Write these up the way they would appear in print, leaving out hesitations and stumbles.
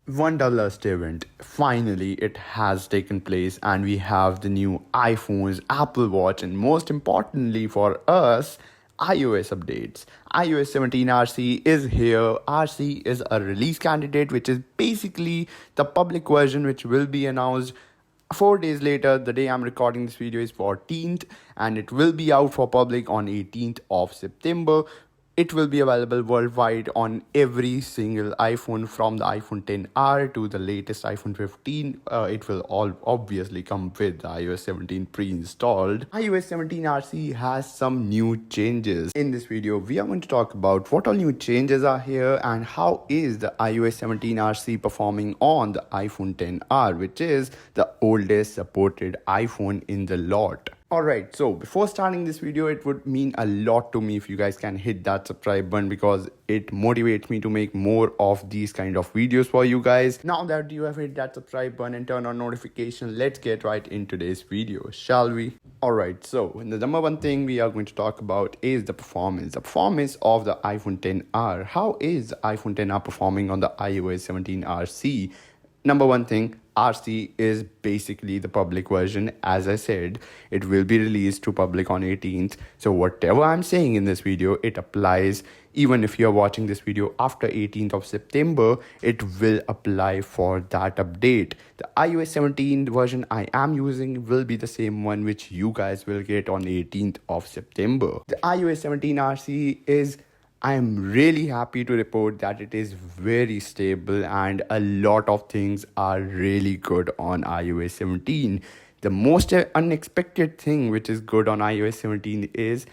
Wanderlust event. Finally, it has taken place, and we have the new iPhones, Apple Watch, and most importantly for us, iOS updates. iOS 17 RC is here. RC is a release candidate, which is basically the public version, which will be announced 4 days later. The day I'm recording this video is 14th, and it will be out for public on 18th of September. It will be available worldwide on every single iPhone from the iPhone XR to the latest iPhone 15. It will all obviously come with the iOS 17 pre-installed. iOS 17 RC has some new changes. In this video, we are going to talk about what all new changes are here and how is the iOS 17 RC performing on the iPhone XR, which is the oldest supported iPhone in the lot. Alright, so before starting this video, it would mean a lot to me if you guys can hit that subscribe button because it motivates me to make more of these kind of videos for you guys. Now that you have hit that subscribe button and turn on notification, let's get right into today's video, shall we? Alright, so the number one thing we are going to talk about is the performance. The performance of the iPhone XR. How is the iPhone XR performing on the iOS 17 RC? Number one thing, RC is basically the public version. As I said, it will be released to public on 18th. So whatever I'm saying in this video, it applies even if you're watching this video after 18th of September, it will apply for that update. The iOS 17 version I am using will be the same one which you guys will get on 18th of September. The iOS 17 RC is I am really happy to report that it is very stable and a lot of things are really good on iOS 17. The most unexpected thing which is good on iOS 17 is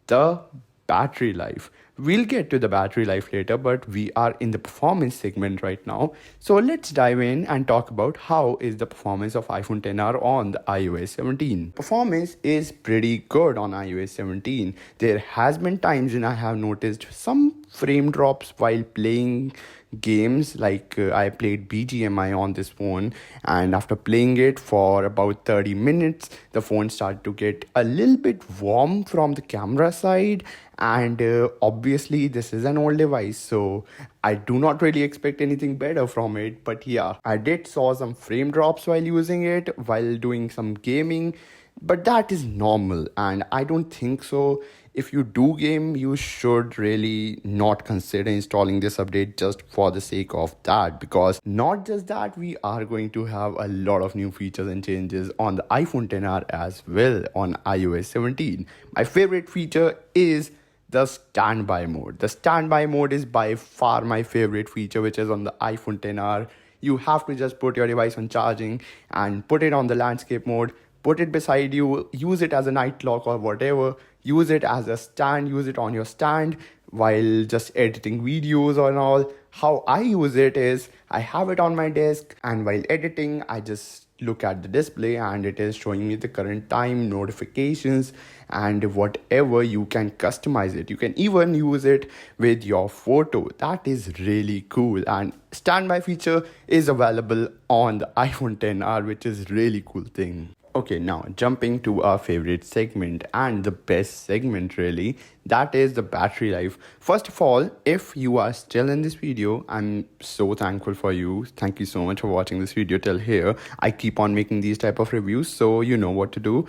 the battery life. We'll get to the battery life later, but we are in the performance segment right now. So let's dive in and talk about how is the performance of iPhone XR on the iOS 17. Performance is pretty good on iOS 17. There has been times when I have noticed some frame drops while playing games. Like I played BGMI on this phone, and after playing it for about 30 minutes, the phone started to get a little bit warm from the camera side. And obviously this is an old device, so I do not really expect anything better from it. But yeah, I did saw some frame drops while using it while doing some gaming, but that is normal and I don't think so. If you do game, you should really not consider installing this update just for the sake of that, because not just that, we are going to have a lot of new features and changes on the iPhone XR as well on iOS 17. My favorite feature is the standby mode. The standby mode is by far my favorite feature, which is on the iPhone XR. You have to just put your device on charging and put it on the landscape mode, put it beside you, use it as a night clock or whatever, use it as a stand, use it on your stand while just editing videos and all. How I use it is I have it on my desk, and while editing I just look at the display and it is showing me the current time, notifications, and whatever. You can customize it. You can even use it with your photo. That is really cool, and standby feature is available on the iPhone XR, which is really cool thing. Okay, now jumping to our favorite segment and the best segment really, that is the battery life. First of all, if you are still in this video, I'm so thankful for you. Thank you so much for watching this video till here. I keep on making these type of reviews, so you know what to do.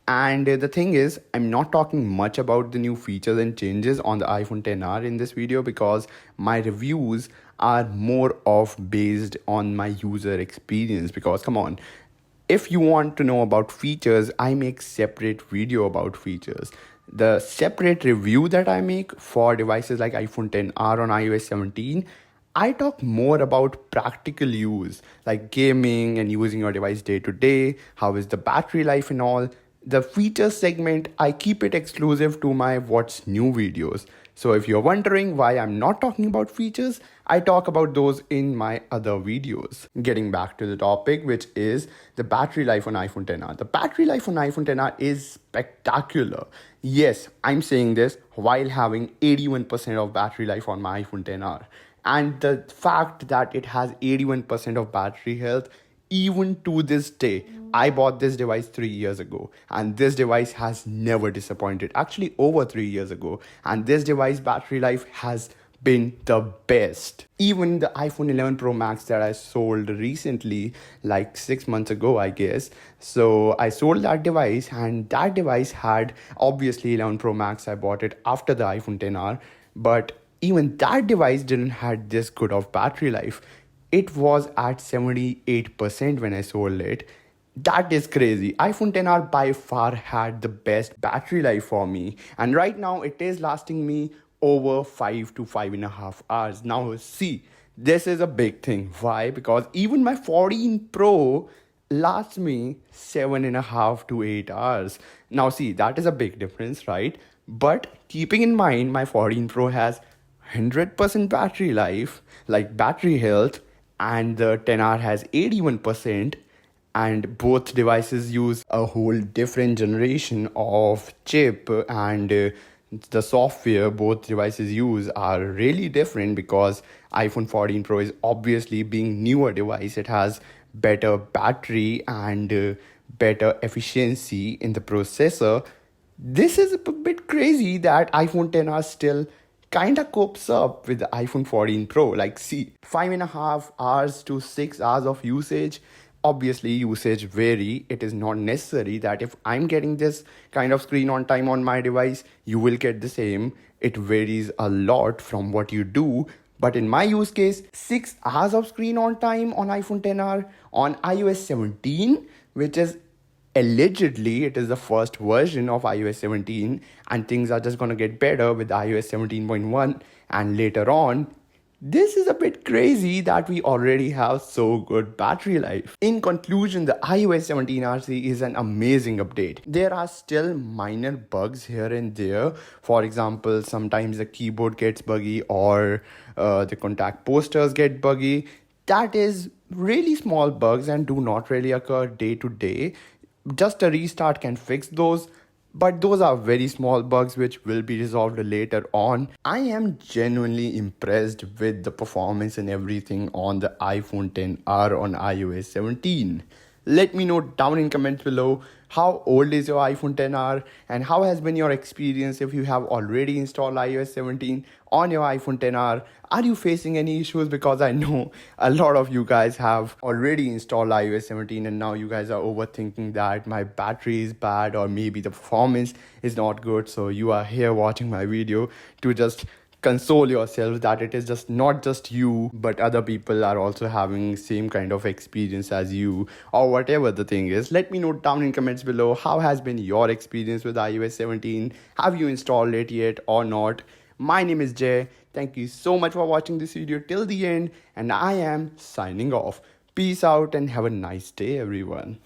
And the thing is, I'm not talking much about the new features and changes on the iPhone XR in this video because my reviews are more of based on my user experience. Because come on, if you want to know about features, I make separate video about features. The separate review that I make for devices like iPhone XR on iOS 17, I talk more about practical use, like gaming and using your device day to day, how is the battery life and all. The features segment, I keep it exclusive to my What's New videos. So if you're wondering why I'm not talking about features, I talk about those in my other videos. Getting back to the topic, which is the battery life on iPhone XR. The battery life on iPhone XR is spectacular. Yes, I'm saying this while having 81% of battery life on my iPhone XR. And the fact that it has 81% of battery health, even to this day, I bought this device 3 years ago and this device has never disappointed. Actually over 3 years ago, and this device battery life has been the best. Even the iPhone 11 Pro Max that I sold recently, like 6 months ago, I guess. So I sold that device, and that device had obviously 11 Pro Max. I bought it after the iPhone 10R, but even that device didn't had this good of battery life. It was at 78% when I sold it. That is crazy. iPhone 10R by far had the best battery life for me, and right now it is lasting me over 5 to 5.5 hours. Now, see, this is a big thing. Why? Because even my 14 Pro lasts me 7.5 to 8 hours. Now, see, that is a big difference, right? But keeping in mind, my 14 Pro has 100% battery life, like battery health, and the 10R has 81%, and both devices use a whole different generation of chip, and the software both devices use are really different because iPhone 14 Pro is obviously being newer device. It has better battery and better efficiency in the processor. This is a bit crazy that iPhone 10R still kind of copes up with the iPhone 14 Pro. Like, see, 5.5 hours to 6 hours of usage. Obviously, usage vary. It is not necessary that if I'm getting this kind of screen on time on my device, you will get the same. It varies a lot from what you do. But in my use case, 6 hours of screen on time on iPhone 10R on iOS 17, which is allegedly it is the first version of iOS 17, and things are just going to get better with iOS 17.1 and later on. This is a bit crazy that we already have so good battery life. In conclusion, the iOS 17 RC is an amazing update. There are still minor bugs here and there. For example, sometimes the keyboard gets buggy, or the contact posters get buggy. That is really small bugs and do not really occur day to day. Just a restart can fix those, but those are very small bugs which will be resolved later on. I am genuinely impressed with the performance and everything on the iPhone 10R on iOS 17. Let me know down in comments below how old is your iPhone 10R and how has been your experience if you have already installed iOS 17 on your iPhone 10R. Are you facing any issues? Because I know a lot of you guys have already installed iOS 17 and now you guys are overthinking that my battery is bad or maybe the performance is not good. So you are here watching my video to just console yourself that it is just not just you, but other people are also having same kind of experience as you, or whatever the thing is. Let me know down in comments below how has been your experience with iOS 17. Have you installed it yet or not? My name is Jay. Thank you so much for watching this video till the end, and I am signing off. Peace out and have a nice day, everyone.